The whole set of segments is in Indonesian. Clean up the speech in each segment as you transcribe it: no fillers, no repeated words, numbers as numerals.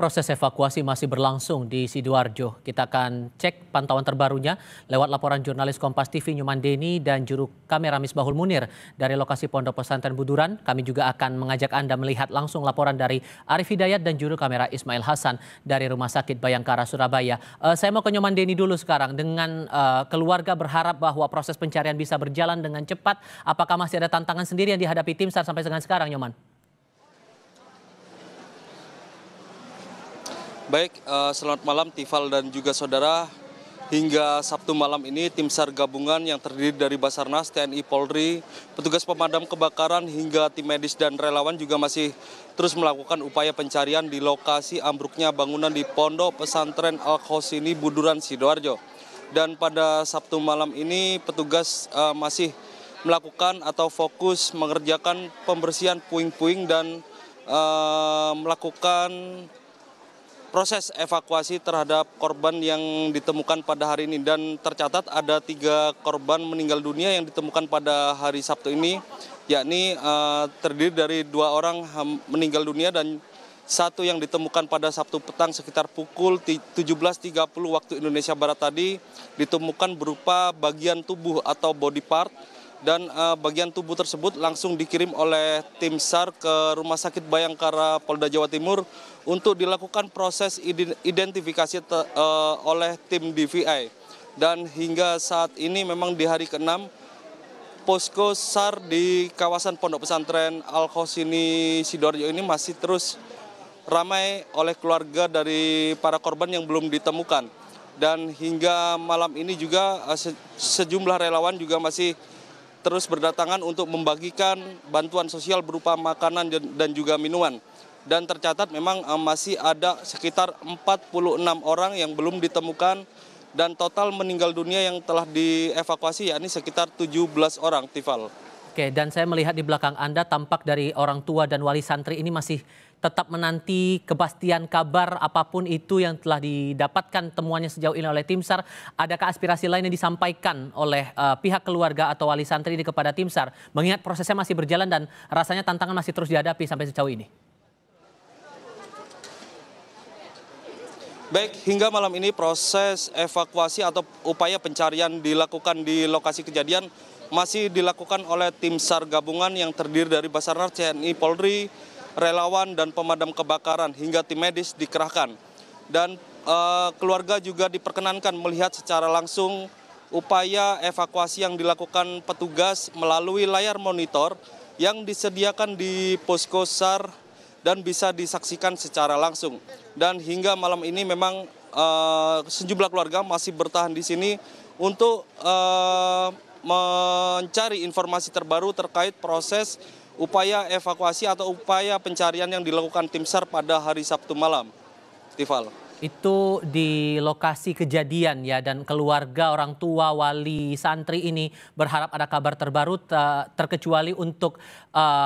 Proses evakuasi masih berlangsung di Sidoarjo. Kita akan cek pantauan terbarunya lewat laporan jurnalis Kompas TV Nyoman Deni dan juru kamera Misbahul Munir dari lokasi Pondok Pesantren Buduran. Kami juga akan mengajak Anda melihat langsung laporan dari Arif Hidayat dan juru kamera Ismail Hasan dari Rumah Sakit Bayangkara Surabaya. Saya mau ke Nyoman Deni dulu sekarang. Dengan keluarga berharap bahwa proses pencarian bisa berjalan dengan cepat. Apakah masih ada tantangan sendiri yang dihadapi tim SAR sampai dengan sekarang, Nyoman? Baik, selamat malam Tifal dan juga saudara. Hingga Sabtu malam ini tim SAR gabungan yang terdiri dari Basarnas, TNI, Polri, petugas pemadam kebakaran hingga tim medis dan relawan juga masih terus melakukan upaya pencarian di lokasi ambruknya bangunan di Pondok Pesantren Al-Khosini Buduran Sidoarjo. Dan pada Sabtu malam ini petugas masih melakukan atau fokus mengerjakan pembersihan puing-puing dan melakukan proses evakuasi terhadap korban yang ditemukan pada hari ini. Dan tercatat ada 3 korban meninggal dunia yang ditemukan pada hari Sabtu ini, yakni terdiri dari 2 orang meninggal dunia dan 1 yang ditemukan pada Sabtu petang sekitar pukul 17.30 waktu Indonesia Barat tadi, ditemukan berupa bagian tubuh atau body part. Dan bagian tubuh tersebut langsung dikirim oleh tim SAR ke Rumah Sakit Bayangkara Polda Jawa Timur untuk dilakukan proses identifikasi oleh tim DVI. Dan hingga saat ini memang di hari ke-6, posko SAR di kawasan Pondok Pesantren Al-Khosini Sidoarjo ini masih terus ramai oleh keluarga dari para korban yang belum ditemukan. Dan hingga malam ini juga sejumlah relawan juga masih terus berdatangan untuk membagikan bantuan sosial berupa makanan dan juga minuman. Dan tercatat memang masih ada sekitar 46 orang yang belum ditemukan dan total meninggal dunia yang telah dievakuasi yakni sekitar 17 orang, Tifal. Oke, dan saya melihat di belakang Anda tampak dari orang tua dan wali santri ini masih tetap menanti kepastian kabar apapun itu yang telah didapatkan temuannya sejauh ini oleh tim SAR. Adakah aspirasi lain yang disampaikan oleh pihak keluarga atau wali santri ini kepada tim SAR? Mengingat prosesnya masih berjalan dan rasanya tantangan masih terus dihadapi sampai sejauh ini. Baik, hingga malam ini proses evakuasi atau upaya pencarian dilakukan di lokasi kejadian masih dilakukan oleh tim SAR gabungan yang terdiri dari Basarnas, TNI, Polri, relawan dan pemadam kebakaran hingga tim medis dikerahkan. Dan keluarga juga diperkenankan melihat secara langsung upaya evakuasi yang dilakukan petugas melalui layar monitor yang disediakan di posko SAR dan bisa disaksikan secara langsung. Dan hingga malam ini memang sejumlah keluarga masih bertahan di sini untuk mencari informasi terbaru terkait proses upaya evakuasi atau upaya pencarian yang dilakukan tim SAR pada hari Sabtu malam. Tifal. Itu di lokasi kejadian ya, dan keluarga, orang tua, wali santri ini berharap ada kabar terbaru terkecuali untuk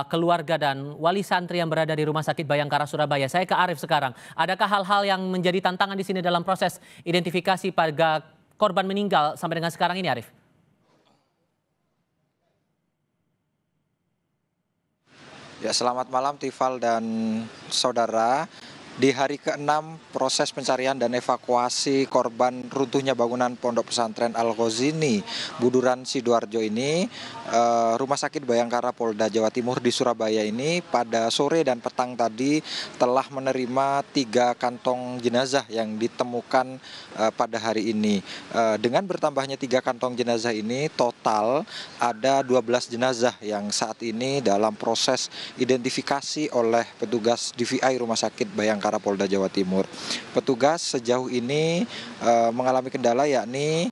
keluarga dan wali santri yang berada di Rumah Sakit Bayangkara Surabaya. Saya ke Arif sekarang. Adakah hal-hal yang menjadi tantangan di sini dalam proses identifikasi pada korban meninggal sampai dengan sekarang ini, Arif? Ya, selamat malam Tifal dan saudara. Di hari ke-6 proses pencarian dan evakuasi korban runtuhnya bangunan Pondok Pesantren Al-Khosini Buduran Sidoarjo ini, Rumah Sakit Bayangkara Polda Jawa Timur di Surabaya ini pada sore dan petang tadi telah menerima 3 kantong jenazah yang ditemukan pada hari ini. Dengan bertambahnya 3 kantong jenazah ini, total ada 12 jenazah yang saat ini dalam proses identifikasi oleh petugas DVI Rumah Sakit Bayangkara Polda Jawa Timur. Petugas sejauh ini mengalami kendala, yakni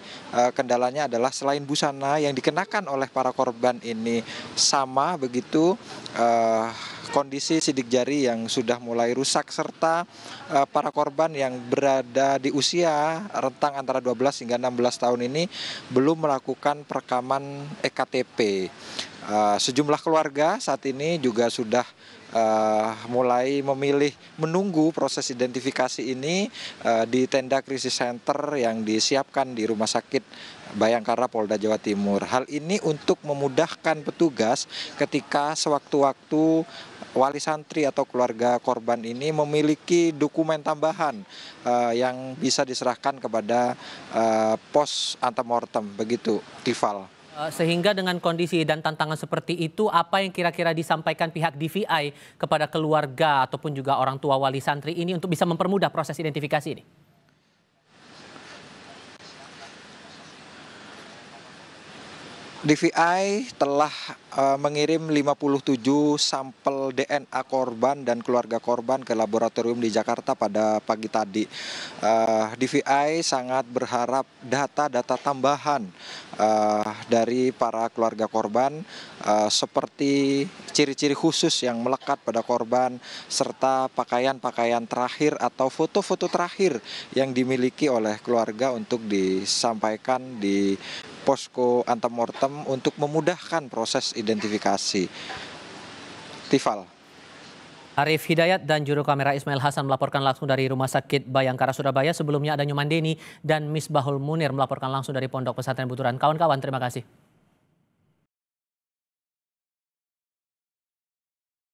kendalanya adalah selain busana yang dikenakan oleh para korban ini sama begitu, kondisi sidik jari yang sudah mulai rusak serta para korban yang berada di usia rentang antara 12 hingga 16 tahun ini belum melakukan perekaman EKTP. Sejumlah keluarga saat ini juga sudah mulai memilih menunggu proses identifikasi ini di tenda krisis center yang disiapkan di Rumah Sakit Bayangkara Polda Jawa Timur. Hal ini untuk memudahkan petugas ketika sewaktu-waktu wali santri atau keluarga korban ini memiliki dokumen tambahan yang bisa diserahkan kepada pos antemortem, begitu, Tifal. Sehingga dengan kondisi dan tantangan seperti itu, apa yang kira-kira disampaikan pihak DVI kepada keluarga ataupun juga orang tua wali santri ini untuk bisa mempermudah proses identifikasi ini? DVI telah mengirim 57 sampel DNA korban dan keluarga korban ke laboratorium di Jakarta pada pagi tadi. DVI sangat berharap data-data tambahan dari para keluarga korban seperti ciri-ciri khusus yang melekat pada korban serta pakaian-pakaian terakhir atau foto-foto terakhir yang dimiliki oleh keluarga untuk disampaikan di posko antemortem untuk memudahkan proses identifikasi. Tifal. Arif Hidayat dan juru kamera Ismail Hasan melaporkan langsung dari Rumah Sakit Bayangkara Surabaya. Sebelumnya ada Nyumandeni dan Misbahul Munir melaporkan langsung dari Pondok Pesantren Buturan. Kawan-kawan, terima kasih.